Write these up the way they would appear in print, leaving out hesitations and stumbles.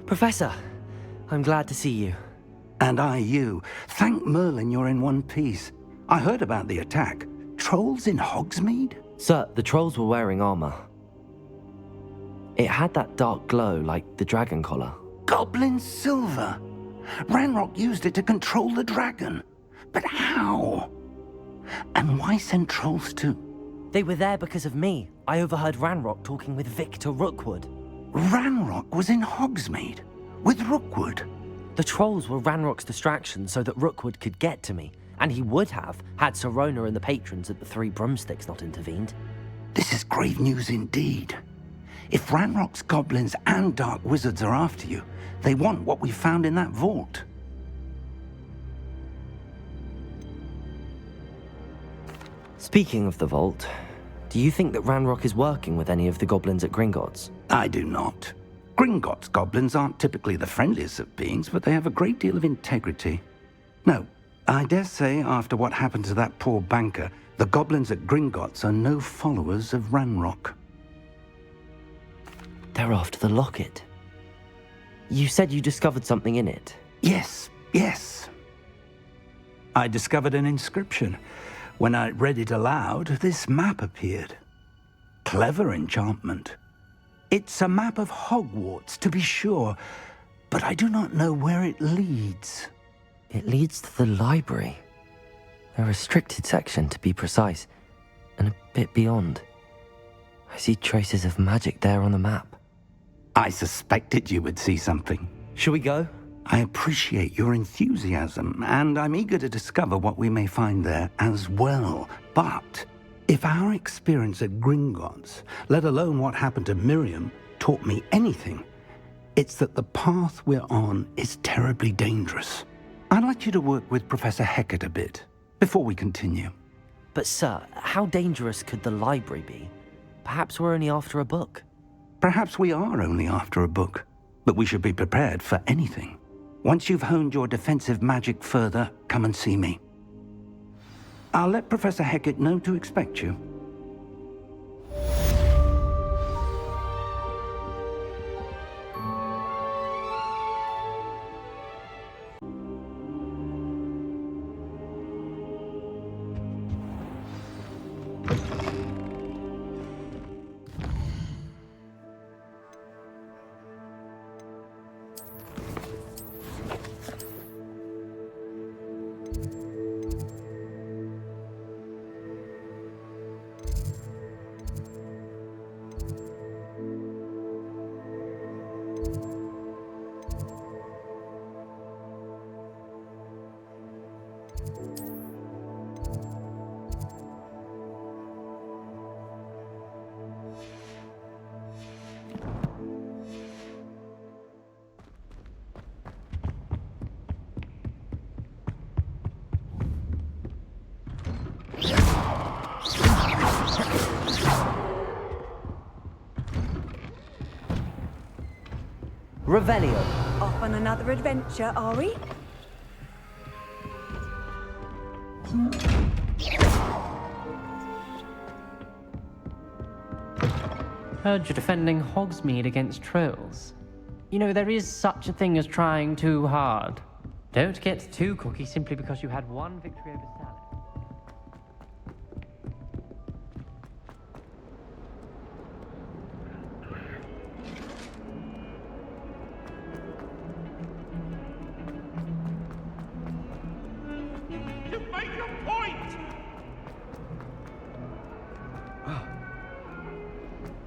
Professor, I'm glad to see you. And I you. Thank Merlin you're in one piece. I heard about the attack. Trolls in Hogsmeade? Sir, the trolls were wearing armor. It had that dark glow like the dragon collar. Goblin silver! Ranrock used it to control the dragon. But how? And why send trolls too? They were there because of me. I overheard Ranrock talking with Victor Rookwood. Ranrock was in Hogsmeade? With Rookwood? The trolls were Ranrock's distraction so that Rookwood could get to me. And he would have, had Sirona and the patrons at the Three Broomsticks not intervened. This is grave news indeed. If Ranrock's goblins and dark wizards are after you, they want what we found in that vault. Speaking of the vault, do you think that Ranrock is working with any of the goblins at Gringotts? I do not. Gringotts goblins aren't typically the friendliest of beings, but they have a great deal of integrity. No, I dare say after what happened to that poor banker, the goblins at Gringotts are no followers of Ranrock. They're after the locket. You said you discovered something in it. Yes. I discovered an inscription. When I read it aloud, this map appeared. Clever enchantment. It's a map of Hogwarts, to be sure, but I do not know where it leads. It leads to the library. A restricted section, to be precise, and a bit beyond. I see traces of magic there on the map. I suspected you would see something. Shall we go? I appreciate your enthusiasm, and I'm eager to discover what we may find there as well. But if our experience at Gringotts, let alone what happened to Miriam, taught me anything, it's that the path we're on is terribly dangerous. I'd like you to work with Professor Hecat a bit before we continue. But sir, how dangerous could the library be? Perhaps we're only after a book. Perhaps we are only after a book, but we should be prepared for anything. Once you've honed your defensive magic further, come and see me. I'll let Professor Hecat know to expect you. Revelio. Off on another adventure, are we? Heard you're defending Hogsmeade against trolls. You know, there is such a thing as trying too hard. Don't get too cocky simply because you had one victory over Salad.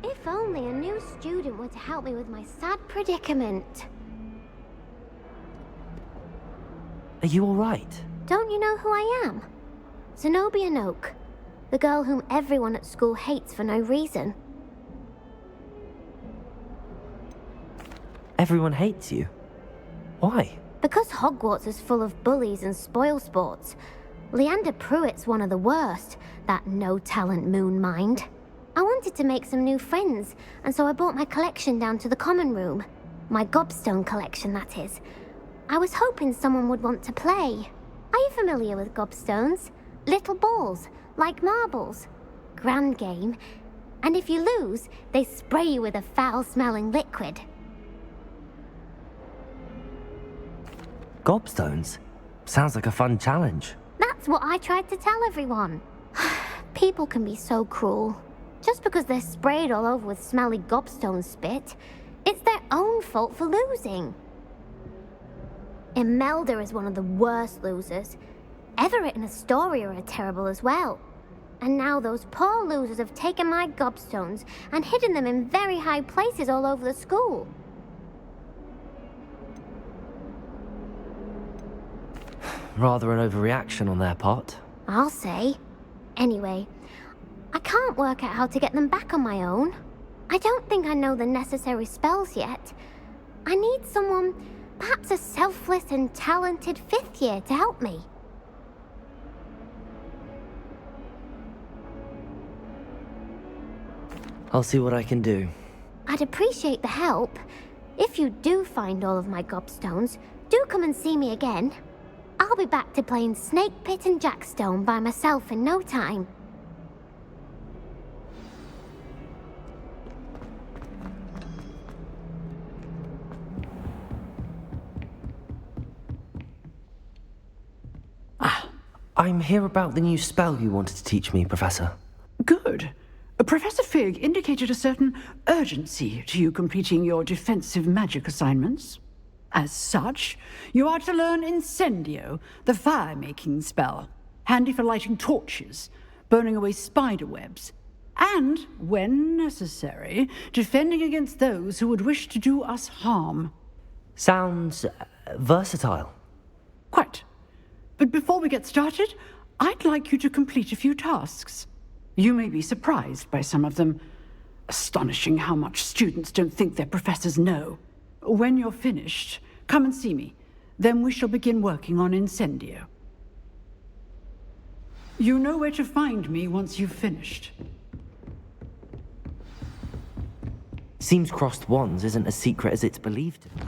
If only a new student were to help me with my sad predicament. Are you all right? Don't you know who I am? Zenobia Noak, the girl whom everyone at school hates for no reason. Everyone hates you. Why? Because Hogwarts is full of bullies and spoilsports. Leander Pruitt's one of the worst, that no-talent moon mind. I wanted to make some new friends, and so I brought my collection down to the common room. My gobstone collection, that is. I was hoping someone would want to play. Are you familiar with gobstones? Little balls, like marbles. Grand game. And if you lose, they spray you with a foul-smelling liquid. Gobstones? Sounds like a fun challenge. That's what I tried to tell everyone. People can be so cruel. Just because they're sprayed all over with smelly gobstone spit, it's their own fault for losing. Imelda is one of the worst losers. Everett and Astoria are terrible as well. And now those poor losers have taken my gobstones and hidden them in very high places all over the school. Rather an overreaction on their part. I'll say. Anyway, I can't work out how to get them back on my own. I don't think I know the necessary spells yet. I need someone, perhaps a selfless and talented fifth year to help me. I'll see what I can do. I'd appreciate the help. If you do find all of my gobstones, do come and see me again. I'll be back to playing Snake Pit and Jackstone by myself in no time. I'm here about the new spell you wanted to teach me, Professor. Good. Professor Fig indicated a certain urgency to you completing your defensive magic assignments. As such, you are to learn Incendio, the fire-making spell, handy for lighting torches, burning away spider webs, and, when necessary, defending against those who would wish to do us harm. Sounds versatile. Quite. But before we get started, I'd like you to complete a few tasks. You may be surprised by some of them. Astonishing how much students don't think their professors know. When you're finished, come and see me. Then we shall begin working on Incendio. You know where to find me once you've finished. Seems crossed wands isn't as secret as it's believed to be.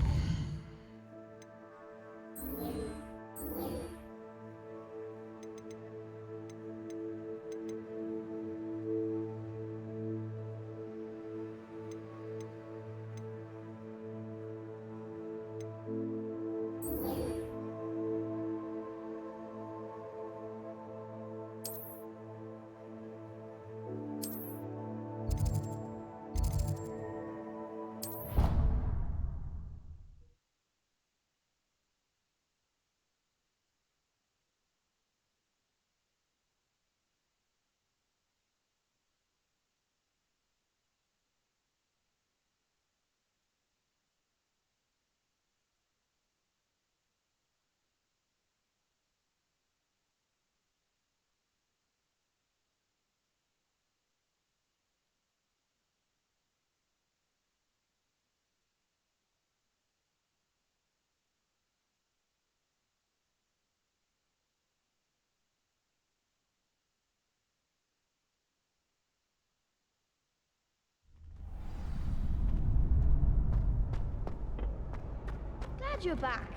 Glad you're back.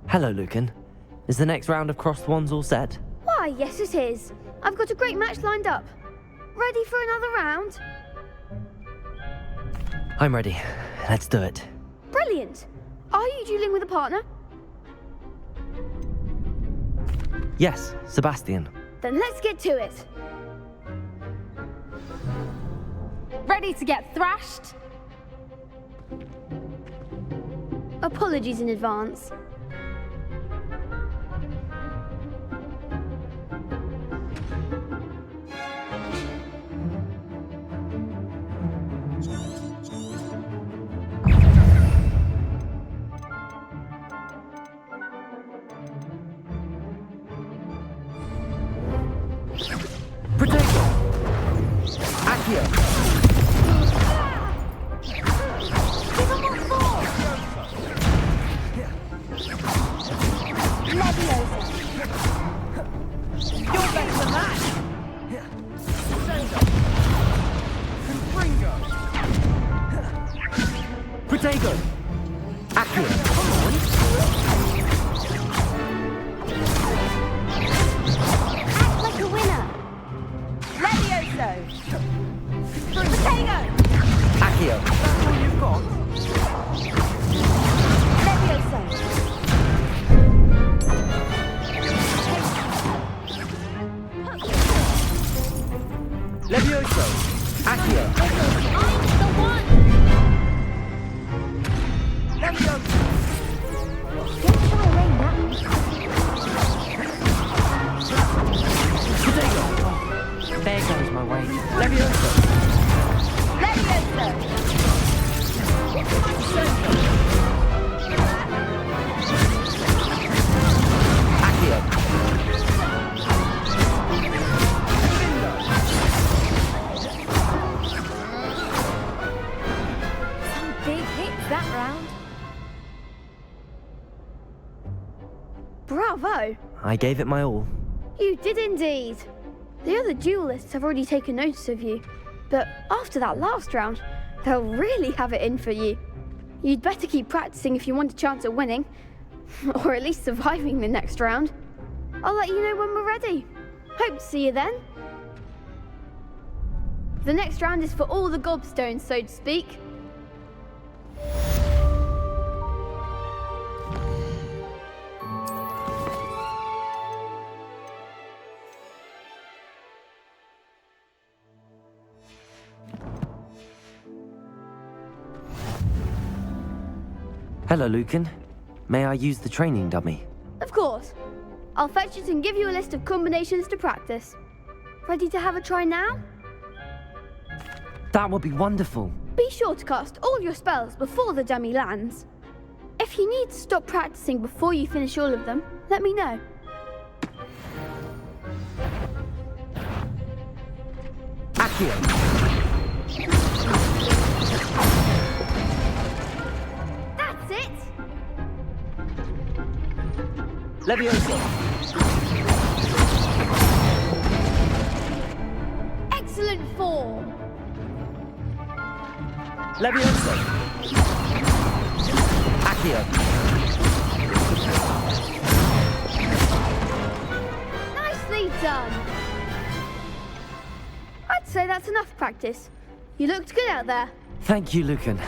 Hello, Lucan. Is the next round of crossed wands all set? Why, yes it is. I've got a great match lined up. Ready for another round? I'm ready. Let's do it. Brilliant. Are you dueling with a partner? Yes, Sebastian. Then let's get to it. Ready to get thrashed? Apologies in advance. Potato! Bravo! I gave it my all. You did indeed. The other duelists have already taken notice of you, but after that last round, they'll really have it in for you. You'd better keep practicing if you want a chance at winning, or at least surviving the next round. I'll let you know when we're ready. Hope to see you then. The next round is for all the gobstones, so to speak. Hello, Lucan. May I use the training dummy? Of course. I'll fetch it and give you a list of combinations to practice. Ready to have a try now? That would be wonderful. Be sure to cast all your spells before the dummy lands. If you need to stop practicing before you finish all of them, let me know. Accio! That's it! Leviosa! Excellent form! Leviosa! Accio! Nicely done! I'd say that's enough practice. You looked good out there. Thank you, Lucan.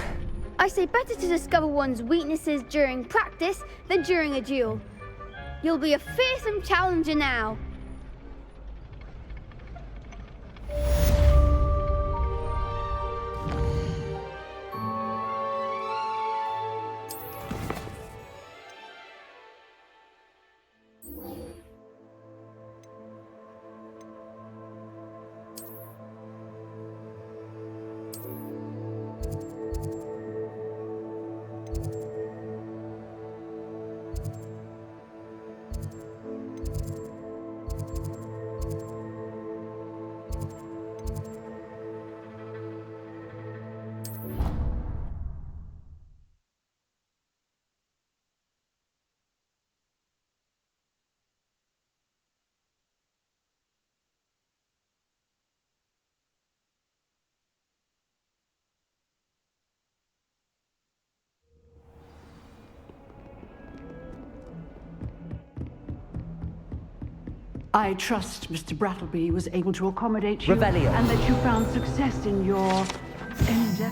I say better to discover one's weaknesses during practice than during a duel. You'll be a fearsome challenger now. I trust Mr. Brattleby was able to accommodate you Revelio. and that you found success in your endeavor.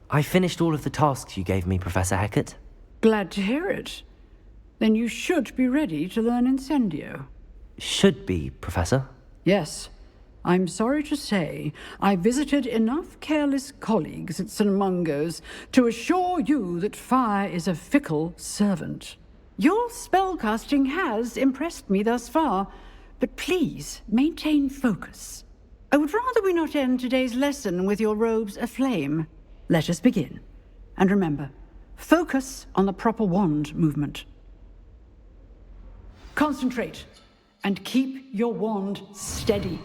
I finished all of the tasks you gave me, Professor Hecat. Glad to hear it. Then you should be ready to learn Incendio. Should be, Professor. Yes. I'm sorry to say, I visited enough careless colleagues at St. Mungo's to assure you that fire is a fickle servant. Your spellcasting has impressed me thus far, but please maintain focus. I would rather we not end today's lesson with your robes aflame. Let us begin. And remember, focus on the proper wand movement. Concentrate, and keep your wand steady.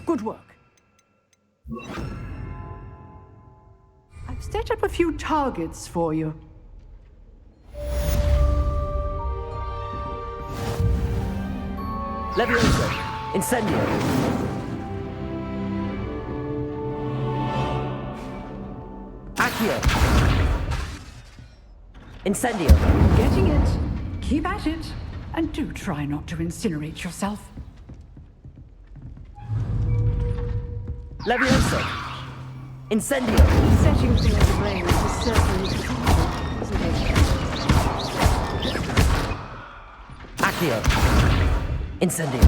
Good work. I've set up a few targets for you. Leviosa! Incendio! Accio! Incendio! Getting it. Keep at it. And do try not to incinerate yourself. Leviosa! Incendio! Setting things ablaze is certainly difficult, isn't it? Accio! Incendio!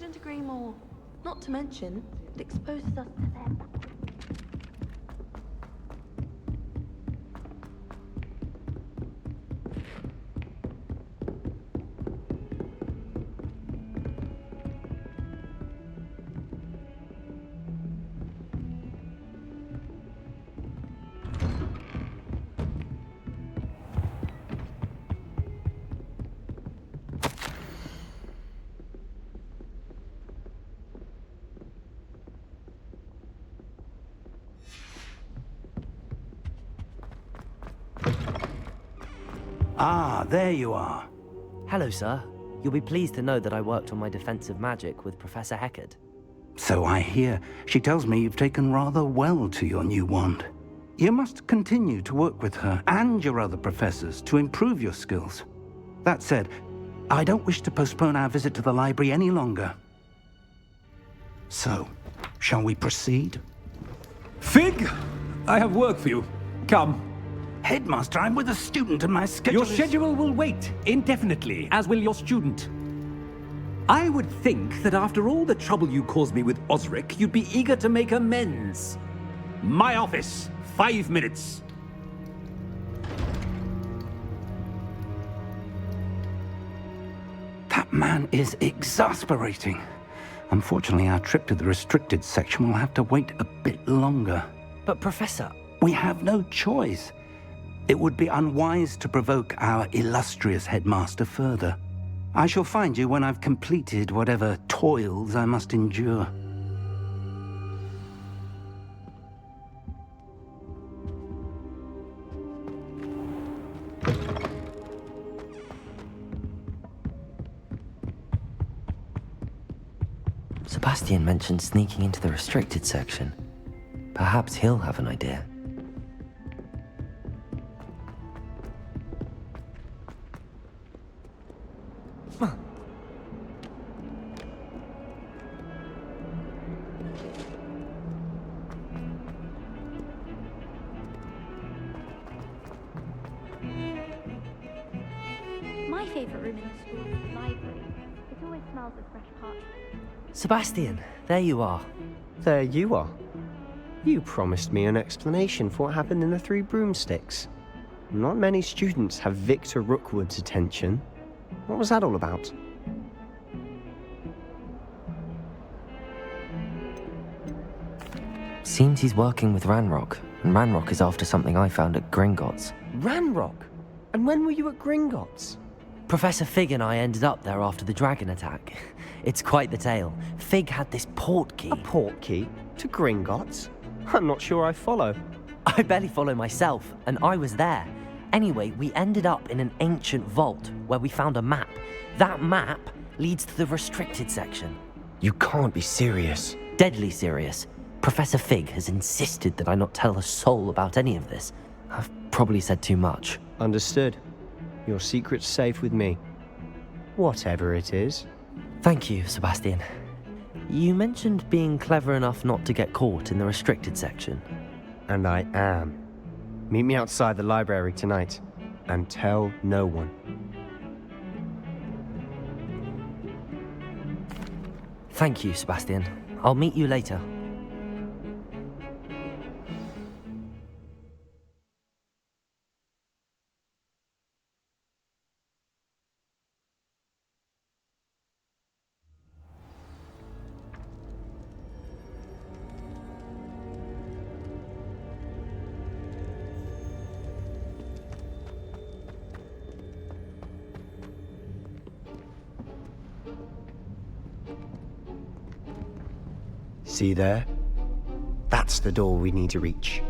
Couldn't agree more. Not to mention, it exposes us to them. Ah, there you are. Hello, sir. You'll be pleased to know that I worked on my defensive magic with Professor Heckard. So I hear. She tells me you've taken rather well to your new wand. You must continue to work with her and your other professors to improve your skills. That said, I don't wish to postpone our visit to the library any longer. So, shall we proceed? Fig! I have work for you. Come. Headmaster, I'm with a student and my schedule Your schedule will wait indefinitely, as will your student. I would think that after all the trouble you caused me with Osric, you'd be eager to make amends. My office, 5 minutes. That man is exasperating. Unfortunately, our trip to the restricted section will have to wait a bit longer. But Professor... We have no choice. It would be unwise to provoke our illustrious headmaster further. I shall find you when I've completed whatever toils I must endure. Sebastian mentioned sneaking into the restricted section. Perhaps he'll have an idea. My favourite room in the school is the library. It always smells of fresh parchment. Sebastian, there you are. There you are. You promised me an explanation for what happened in the Three Broomsticks. Not many students have Victor Rookwood's attention. What was that all about? Seems he's working with Ranrock, and Ranrock is after something I found at Gringotts. Ranrock? And when were you at Gringotts? Professor Fig and I ended up there after the dragon attack. It's quite the tale. Fig had this port key. A port key? To Gringotts? I'm not sure I follow. I barely follow myself, and I was there. Anyway, we ended up in an ancient vault where we found a map. That map leads to the restricted section. You can't be serious. Deadly serious. Professor Fig has insisted that I not tell a soul about any of this. I've probably said too much. Understood. Your secret's safe with me. Whatever it is. Thank you, Sebastian. You mentioned being clever enough not to get caught in the restricted section. And I am. Meet me outside the library tonight, and tell no one. Thank you, Sebastian. I'll meet you later. See there? That's the door we need to reach.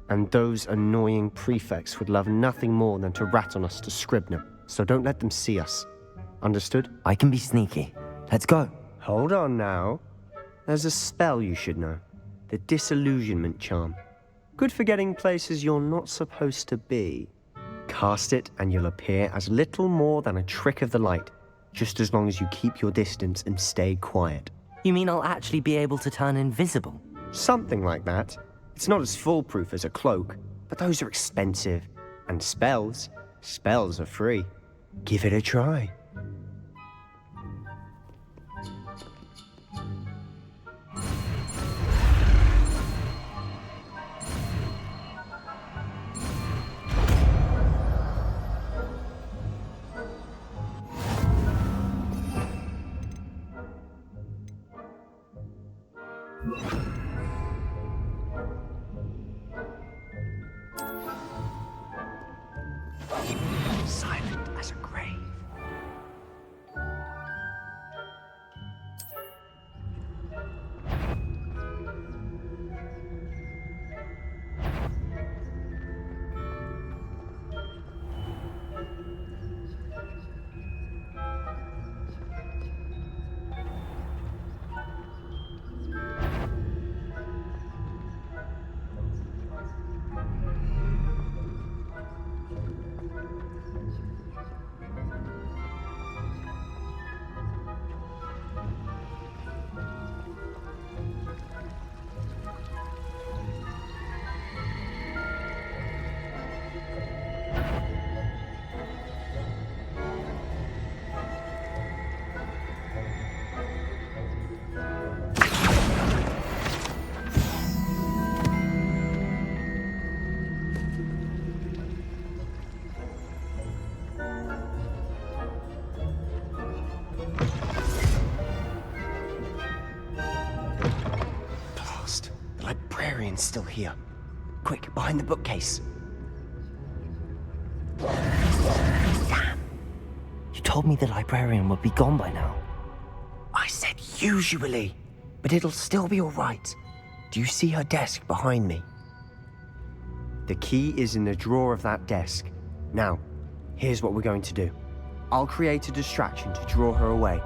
And those annoying prefects would love nothing more than to rat on us to Scribner, so don't let them see us. Understood? I can be sneaky. Let's go. Hold on now. There's a spell you should know. The Disillusionment Charm. Good for getting places you're not supposed to be. Cast it and you'll appear as little more than a trick of the light, just as long as you keep your distance and stay quiet. You mean I'll actually be able to turn invisible? Something like that. It's not as foolproof as a cloak, but those are expensive. And spells are free. Give it a try. Silent as a grave. Blast. The librarian's still here. Quick, behind the bookcase. Damn. You told me the librarian would be gone by now. I said usually, but it'll still be all right. Do you see her desk behind me? The key is in the drawer of that desk. Now, here's what we're going to do. I'll create a distraction to draw her away.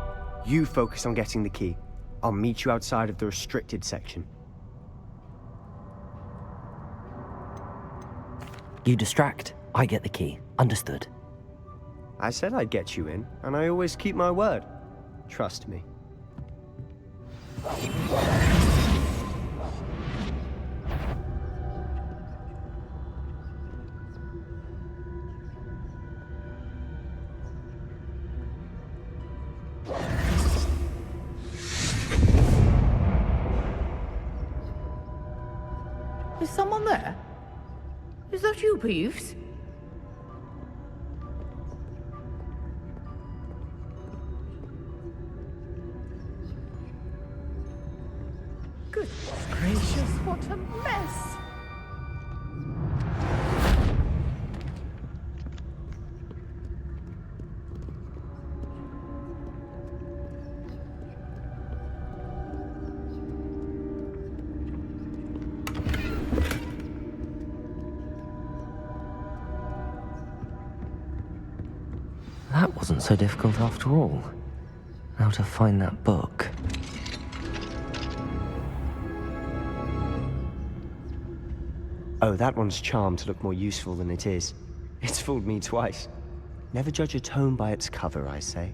You focus on getting the key. I'll meet you outside of the restricted section. You distract, I get the key. Understood. I said I'd get you in, and I always keep my word. Trust me. Is someone there? Is that you, Peeves? Goodness gracious, what a mess! That wasn't so difficult after all. How to find that book. Oh, that one's charmed to look more useful than it is. It's fooled me twice. Never judge a tome by its cover, I say.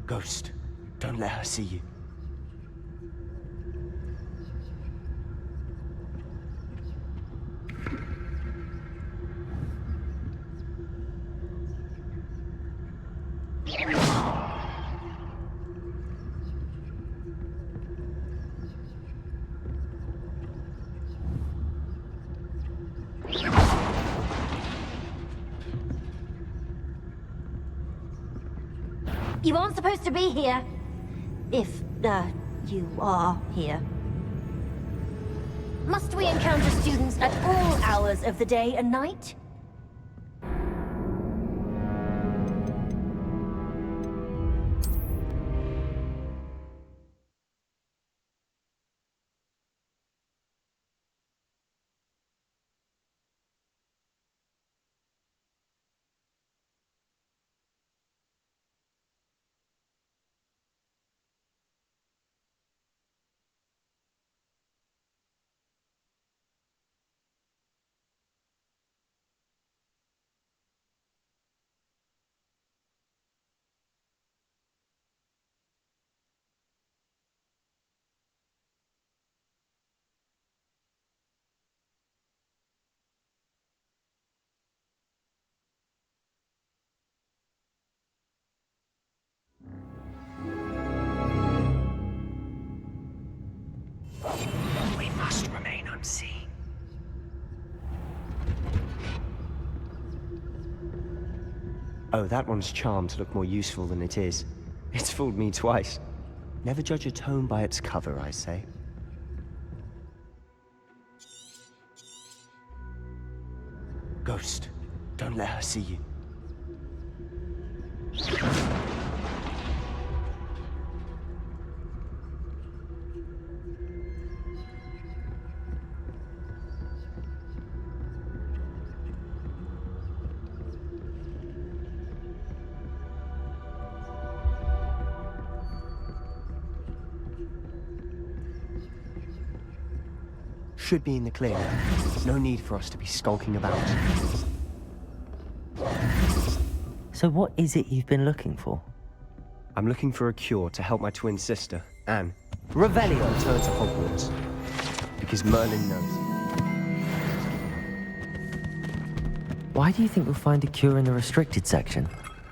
Ghost, don't let her see you. You aren't supposed to be here. If, you are here. Must we encounter students at all hours of the day and night? Oh, that one's charmed to look more useful than it is. It's fooled me twice. Never judge a tome by its cover, I say. Ghost, don't let her see you. Should be in the clear. No need for us to be skulking about. So what is it you've been looking for? I'm looking for a cure to help my twin sister, Anne. Revelio return to Hogwarts. Because Merlin knows. Why do you think you'll find a cure in the restricted section?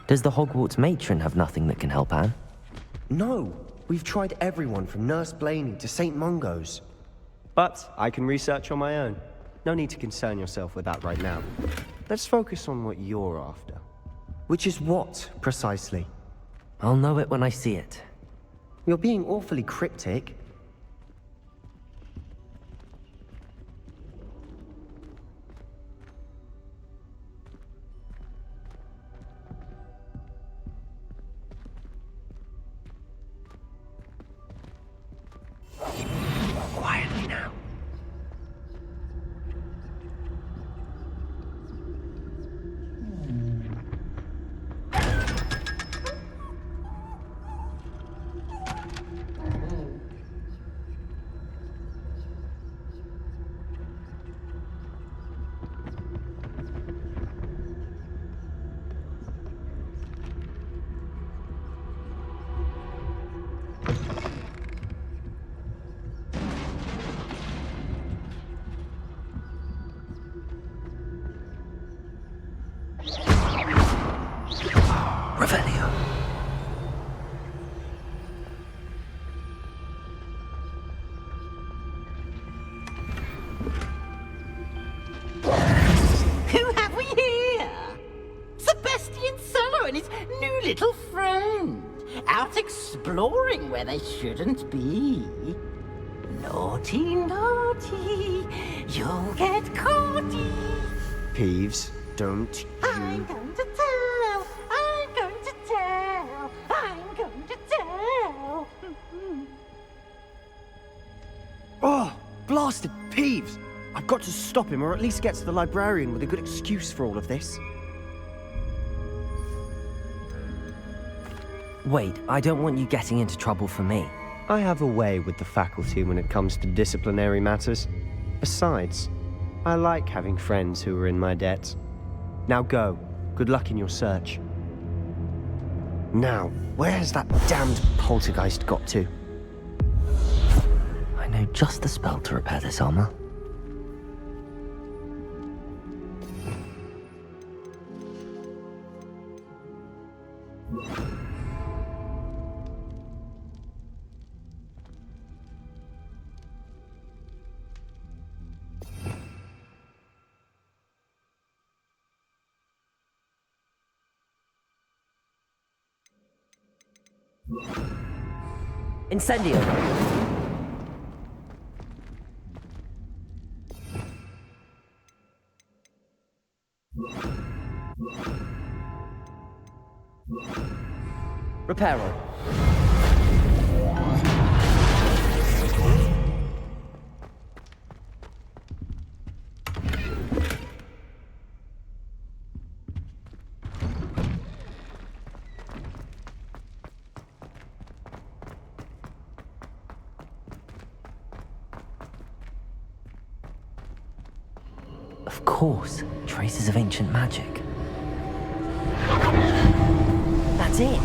Does the Hogwarts matron have nothing that can help Anne? No! We've tried everyone from Nurse Blaney to St. Mungo's. But I can research on my own. No need to concern yourself with that right now. Let's focus on what you're after. Which is what, precisely? I'll know it when I see it. You're being awfully cryptic. Quietly now. Revelio. Who have we here? Sebastian Solo and his new little friend. Out exploring where they shouldn't be. Naughty, naughty. You'll get caughty. Peeves, don't I'm you... going to tell. I'm going to tell. I'm going to tell. Oh, blasted Peeves! I've got to stop him, or at least get to the librarian with a good excuse for all of this. Wait, I don't want you getting into trouble for me. I have a way with the faculty when it comes to disciplinary matters. Besides, I like having friends who are in my debt. Now go. Good luck in your search. Now, where's that damned poltergeist got to? I know just the spell to repair this armor. Incendio! Reparo. Of course, traces of ancient magic. That's it!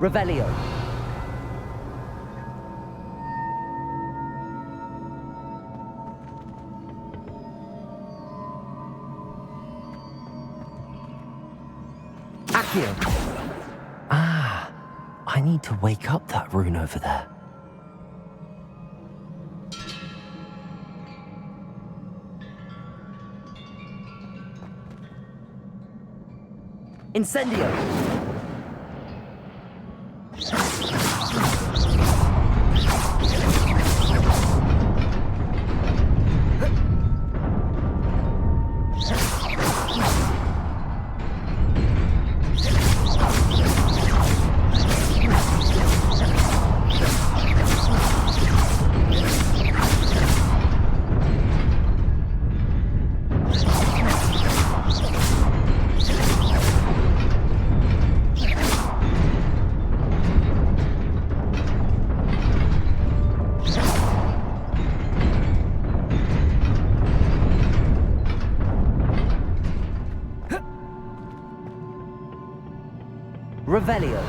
Revelio. Accio. Ah, I need to wake up that rune over there. Incendio! Revelio.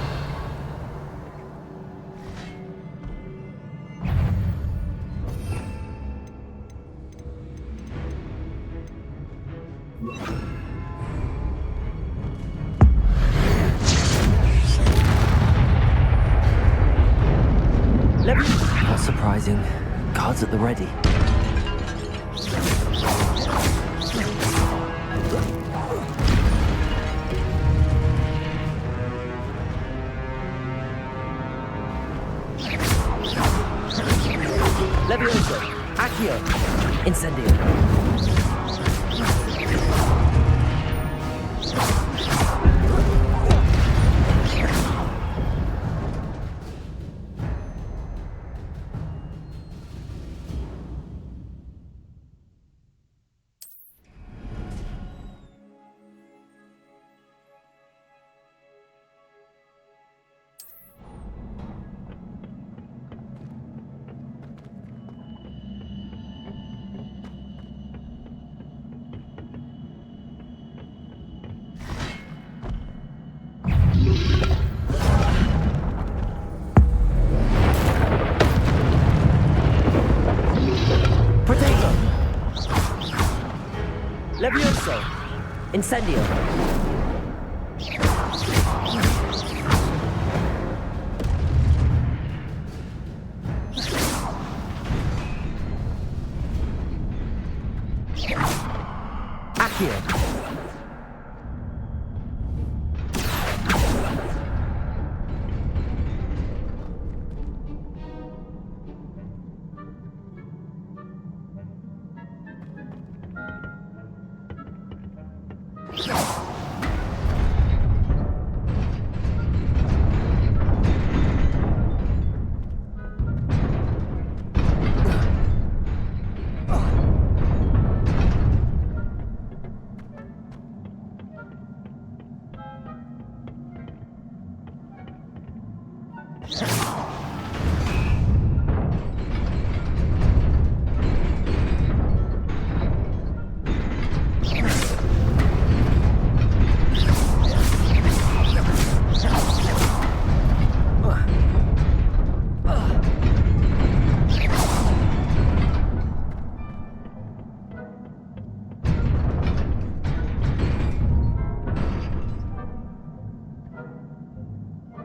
Not surprising. Guards at the ready. Levioso, Accio, Incendio. Levioso, Incendio. Accio.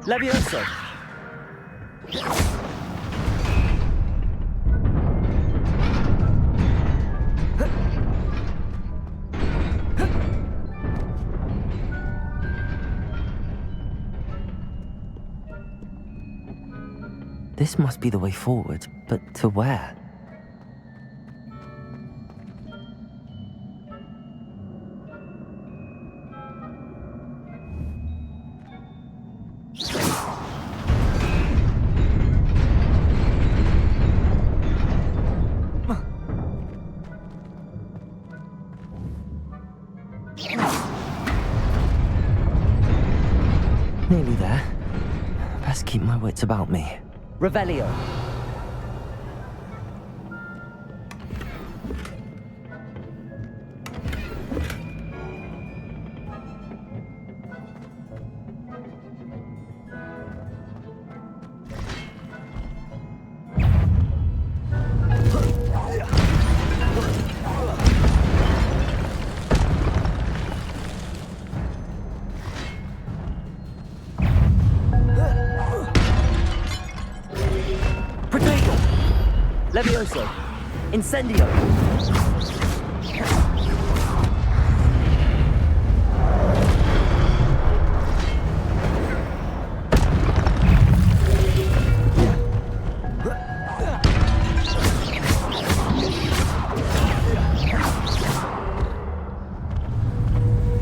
Levioso. This must be the way forward, but to where? Nearly there. Best keep my wits about me. Revelio. Levioso! Incendio!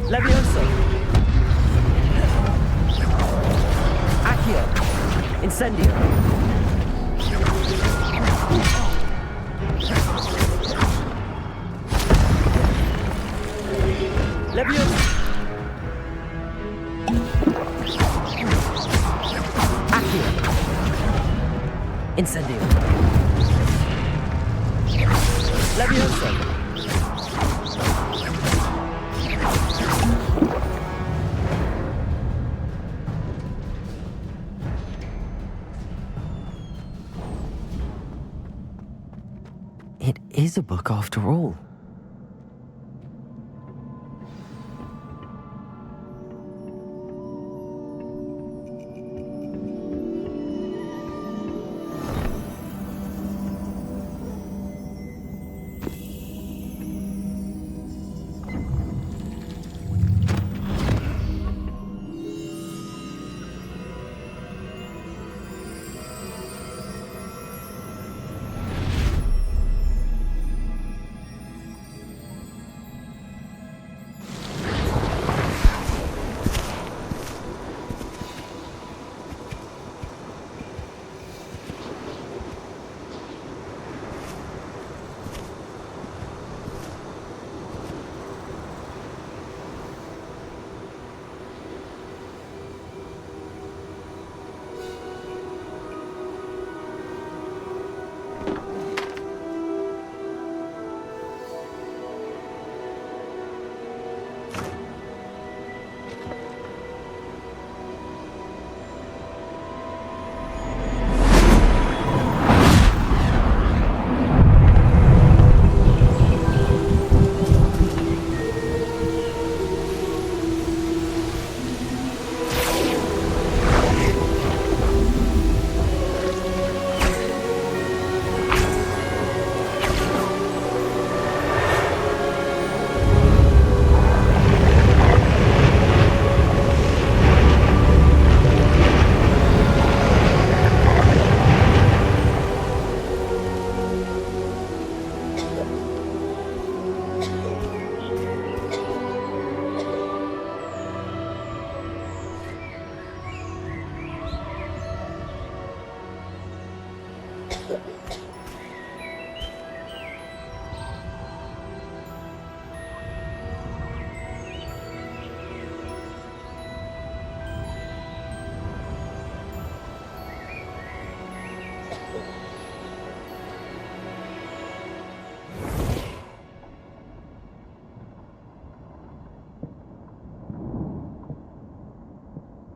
Levioso! Accio! Incendio! Levioso! Accio! Incendio! Levioso! It is a book after all.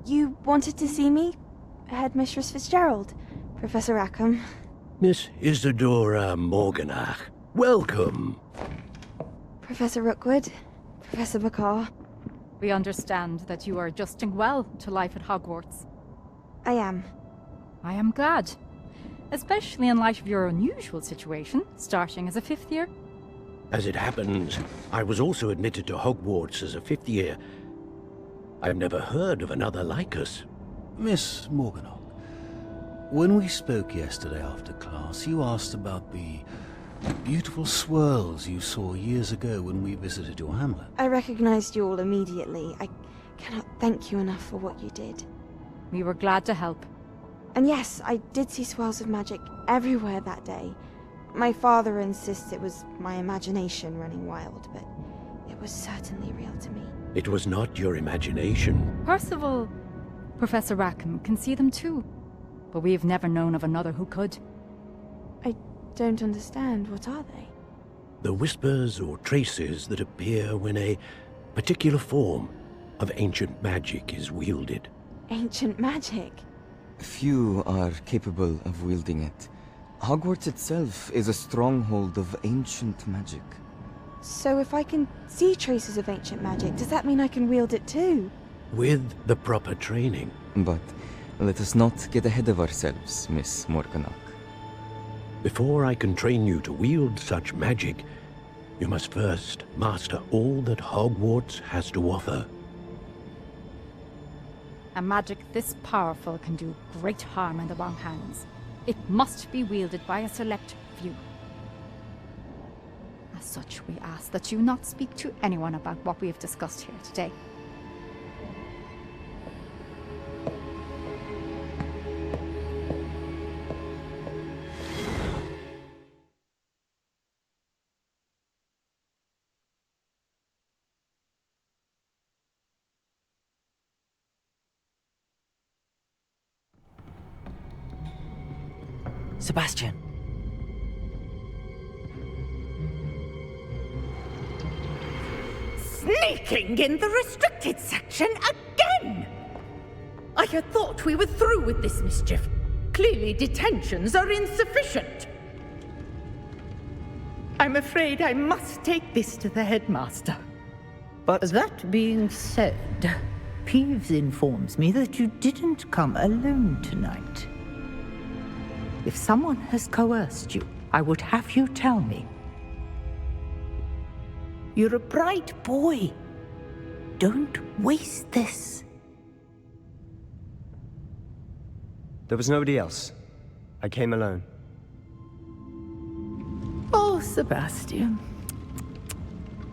You wanted to see me? Headmistress Fitzgerald, Professor Rackham. Miss Isadora Morganach, welcome. Professor Rookwood, Professor McCaw. We understand that you are adjusting well to life at Hogwarts. I am. I am glad. Especially in light of your unusual situation, starting as a 5th year. As it happens, I was also admitted to Hogwarts as a 5th year. I've never heard of another like us. Miss Morganach, when we spoke yesterday after class, you asked about the beautiful swirls you saw years ago when we visited your hamlet. I recognized you all immediately. I cannot thank you enough for what you did. We were glad to help. And yes, I did see swirls of magic everywhere that day. My father insists it was my imagination running wild, but it was certainly real to me. It was not your imagination. Percival, Professor Rackham can see them too. But we've never known of another who could. I don't understand. What are they? The whispers or traces that appear when a particular form of ancient magic is wielded. Ancient magic? Few are capable of wielding it. Hogwarts itself is a stronghold of ancient magic. So if I can see traces of ancient magic, does that mean I can wield it too? With the proper training. But let us not get ahead of ourselves, Miss Morganach. Before I can train you to wield such magic, you must first master all that Hogwarts has to offer. A magic this powerful can do great harm in the wrong hands. It must be wielded by a select few. As such, we ask that you not speak to anyone about what we have discussed here today. Sebastian. Sneaking in the restricted section again! I had thought we were through with this mischief. Clearly detentions are insufficient. I'm afraid I must take this to the headmaster. But that being said, Peeves informs me that you didn't come alone tonight. If someone has coerced you, I would have you tell me. You're a bright boy. Don't waste this. There was nobody else. I came alone. Oh, Sebastian.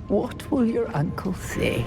What will your uncle say?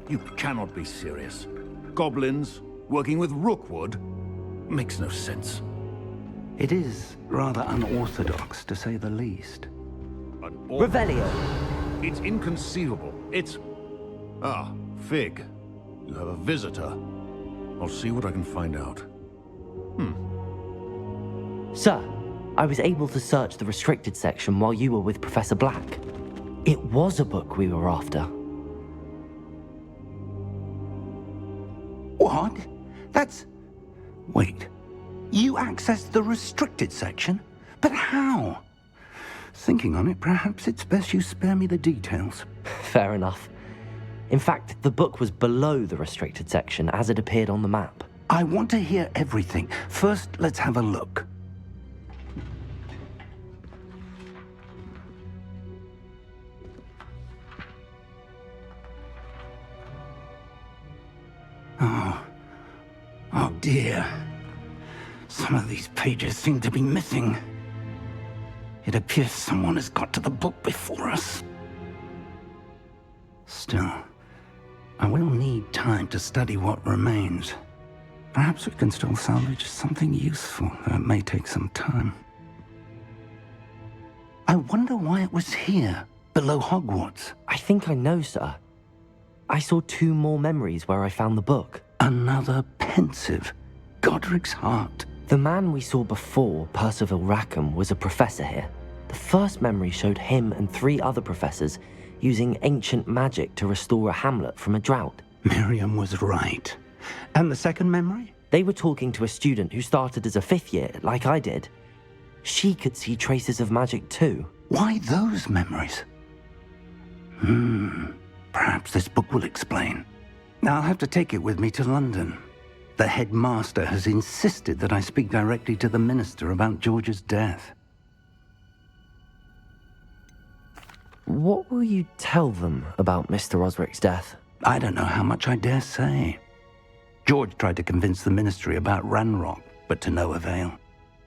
You cannot be serious. Goblins working with Rookwood? Makes no sense. It is rather unorthodox, to say the least. Revelio! It's inconceivable. It's... Ah, Fig. You have a visitor. I'll see what I can find out. Sir, I was able to search the restricted section while you were with Professor Black. It was a book we were after. What? That's... Wait. You accessed the restricted section? But how? Thinking on it, perhaps it's best you spare me the details. Fair enough. In fact, the book was below the restricted section as it appeared on the map. I want to hear everything. First, let's have a look. Oh dear. Some of these pages seem to be missing. It appears someone has got to the book before us. Still, I will need time to study what remains. Perhaps we can still salvage something useful, though it may take some time. I wonder why it was here, below Hogwarts. I think I know, sir. I saw 2 more memories where I found the book. Another pensive. Godric's heart. The man we saw before, Percival Rackham, was a professor here. The first memory showed him and 3 other professors using ancient magic to restore a hamlet from a drought. Miriam was right. And the second memory? They were talking to a student who started as a 5th year, like I did. She could see traces of magic too. Why those memories? Perhaps this book will explain. I'll have to take it with me to London. The headmaster has insisted that I speak directly to the minister about George's death. What will you tell them about Mr. Osric's death? I don't know how much I dare say. George tried to convince the ministry about Ranrock, but to no avail.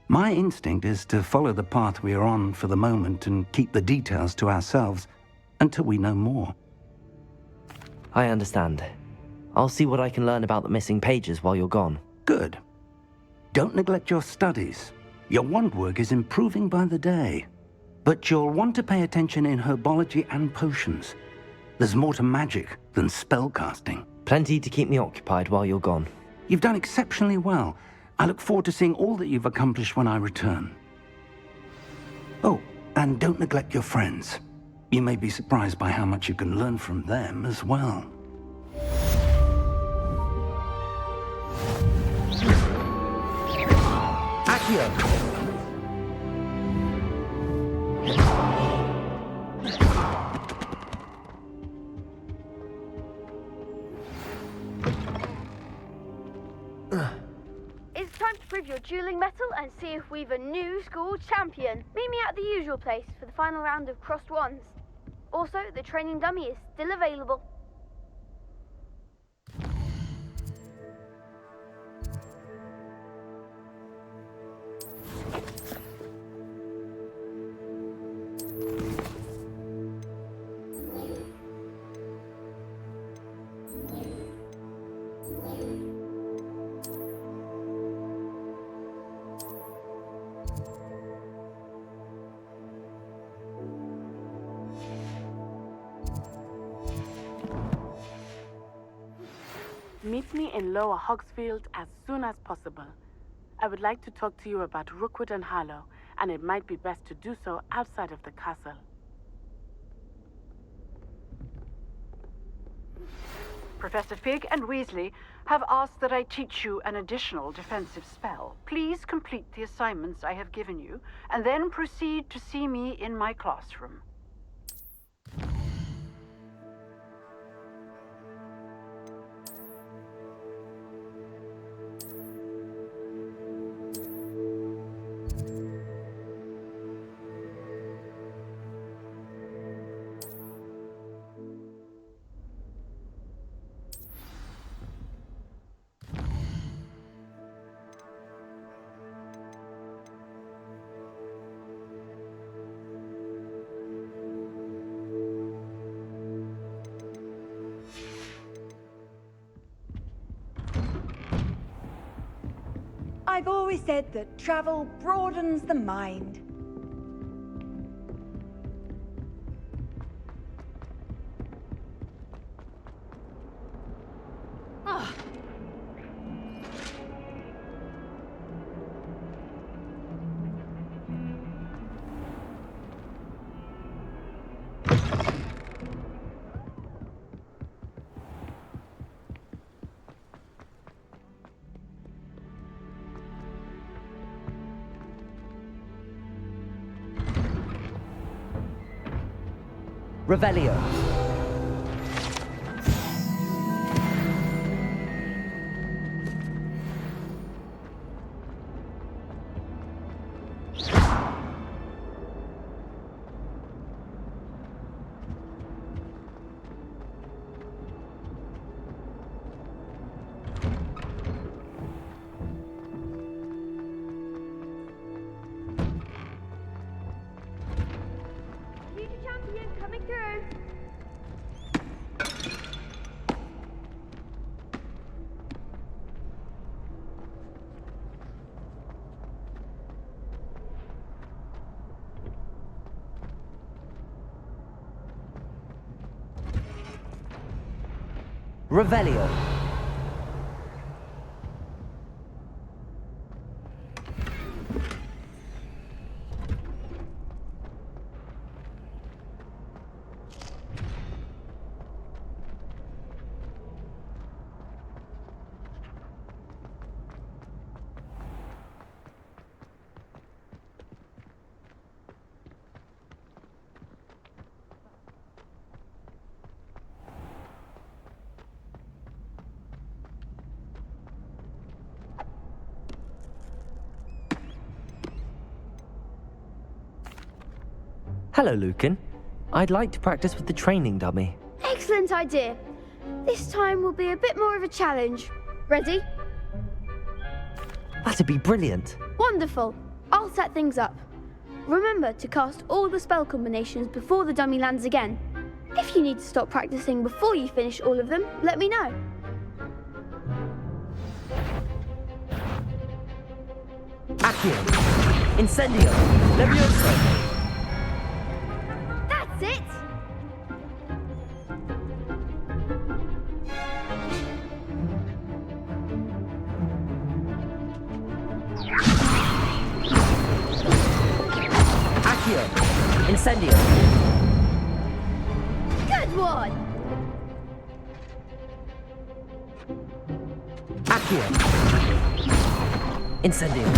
My instinct is to follow the path we are on for the moment and keep the details to ourselves until we know more. I understand. I'll see what I can learn about the missing pages while you're gone. Good. Don't neglect your studies. Your wand work is improving by the day. But you'll want to pay attention in herbology and potions. There's more to magic than spellcasting. Plenty to keep me occupied while you're gone. You've done exceptionally well. I look forward to seeing all that you've accomplished when I return. Oh, and don't neglect your friends. You may be surprised by how much you can learn from them as well. Accio! It's time to prove your dueling mettle and see if we've a new school champion. Meet me at the usual place for the final round of crossed wands. Also, the training dummy is still available. Meet me in Lower Hogsfield as soon as possible. I would like to talk to you about Rookwood and Harlow, and it might be best to do so outside of the castle. Professor Fig and Weasley have asked that I teach you an additional defensive spell. Please complete the assignments I have given you, and then proceed to see me in my classroom. I've always said that travel broadens the mind. Revelio. Future champion coming through. Revelio. Hello, Lucan. I'd like to practice with the training dummy. Excellent idea. This time will be a bit more of a challenge. Ready? That'd be brilliant. Wonderful. I'll set things up. Remember to cast all the spell combinations before the dummy lands again. If you need to stop practicing before you finish all of them, let me know. Accio! Incendio! Levioso! That's it! Accio! Incendio! Good one! Accio! Incendio!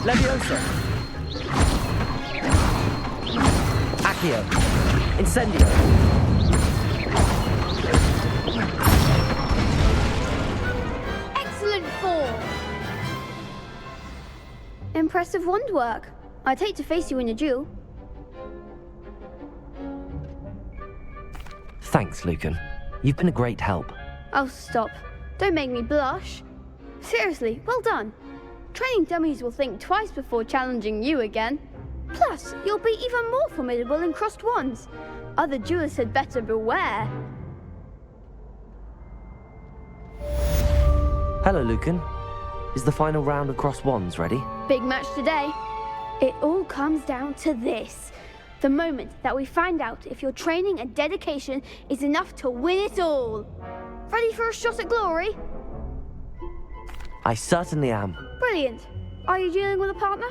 Levioso! Accio! Incendio! Excellent form! Impressive wand work. I'd hate to face you in a duel. Thanks, Lucan. You've been a great help. Oh, stop. Don't make me blush. Seriously, well done. Training dummies will think twice before challenging you again. Plus, you'll be even more formidable in crossed wands. Other duelists had better beware. Hello, Lucan. Is the final round of cross wands ready? Big match today. It all comes down to this. The moment that we find out if your training and dedication is enough to win it all. Ready for a shot at glory? I certainly am. Brilliant. Are you dealing with a partner?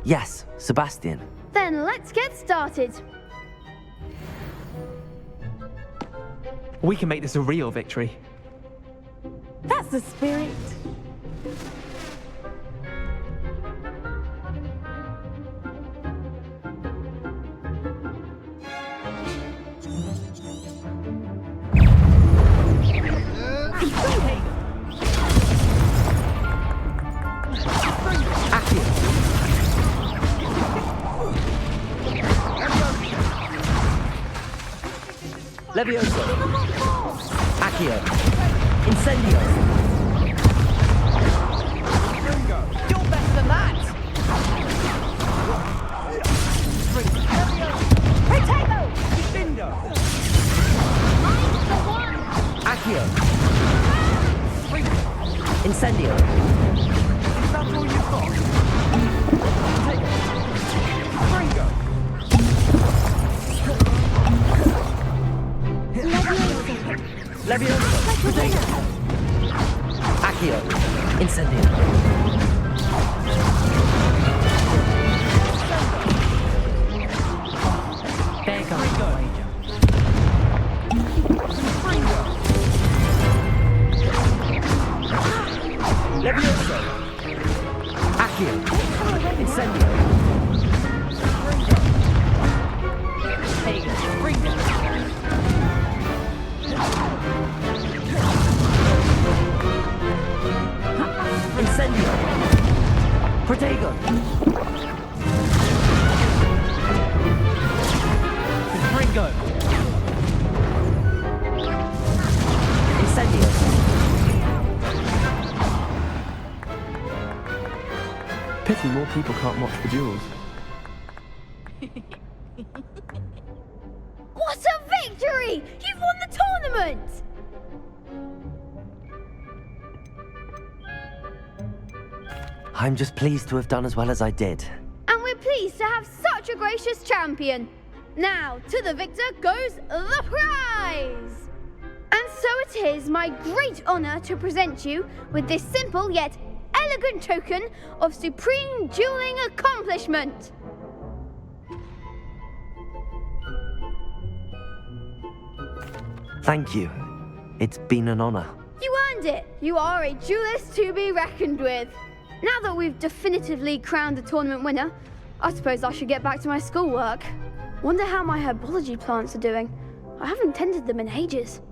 Yes, Sebastian. Then let's get started. We can make this a real victory. That's the spirit. Levioso! Accio! Incendio! You're better than that! Potato! Accio! Incendio! Is that all you've got? Ringo! Levioso! Potato! Accio! Incendio! There goes the wager. Levioso! Accio! Incendio! Incendio! Protego! Ringo! Incendio! Pity more people can't watch the duels. What a victory! You've won the tournament! I'm just pleased to have done as well as I did. And we're pleased to have such a gracious champion. Now, to the victor goes the prize! And so it is my great honor to present you with this simple yet elegant token of supreme dueling accomplishment. Thank you. It's been an honor. You earned it. You are a duelist to be reckoned with. Now that we've definitively crowned the tournament winner, I suppose I should get back to my schoolwork. Wonder how my herbology plants are doing. I haven't tended them in ages.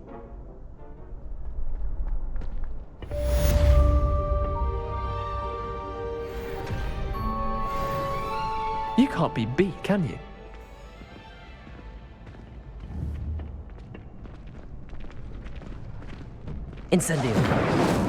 can't be beat, can you? Incendio.